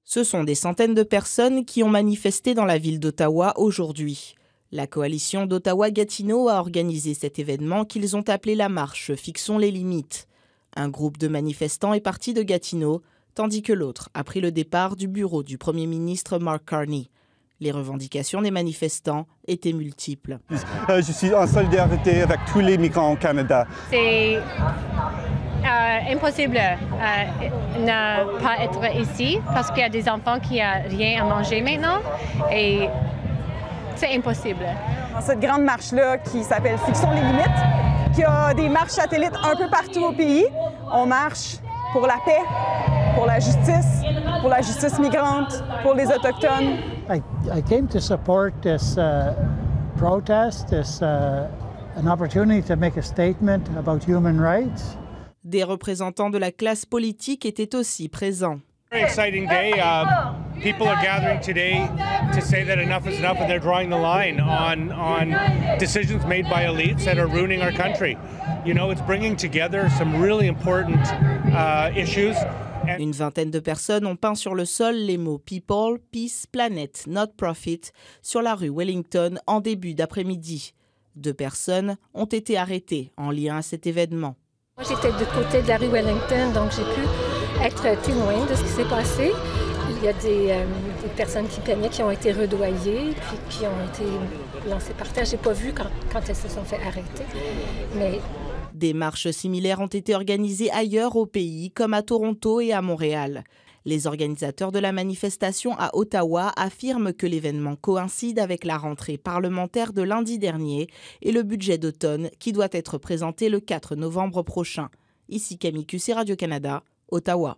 Ce sont des centaines de personnes qui ont manifesté dans la ville d'Ottawa aujourd'hui. La coalition d'Ottawa-Gatineau a organisé cet événement qu'ils ont appelé la marche « Fixons les limites ». Un groupe de manifestants est parti de Gatineau, tandis que l'autre a pris le départ du bureau du Premier ministre Mark Carney. Les revendications des manifestants étaient multiples. Je suis en solidarité avec tous les migrants au Canada. C'est impossible de ne pas être ici parce qu'il y a des enfants qui n'ont rien à manger maintenant et c'est impossible. Dans cette grande marche-là qui s'appelle Fixons les limites, qui a des marches satellites un peu partout au pays, on marche pour la paix, pour la justice migrante, pour les Autochtones. I came to support this protest, an opportunity to make a statement about human rights. Des représentants de la classe politique étaient aussi présents. Very exciting day. People are gathering today to say that enough is enough, and they're drawing the line on decisions made by elites that are ruining our country. You know, it's bringing together some really important issues. Une vingtaine de personnes ont peint sur le sol les mots « People, Peace, Planet, Not Profit » sur la rue Wellington en début d'après-midi. 2 personnes ont été arrêtées en lien à cet événement. Moi, j'étais du côté de la rue Wellington, donc j'ai pu être témoin de ce qui s'est passé. Il y a des personnes qui peignaient qui ont été redoyées, puis qui ont été lancées par terre. Je n'ai pas vu quand elles se sont fait arrêter, mais... Des marches similaires ont été organisées ailleurs au pays, comme à Toronto et à Montréal. Les organisateurs de la manifestation à Ottawa affirment que l'événement coïncide avec la rentrée parlementaire de lundi dernier et le budget d'automne qui doit être présenté le 4 novembre prochain. Ici Camille Cussé, Radio-Canada, Ottawa.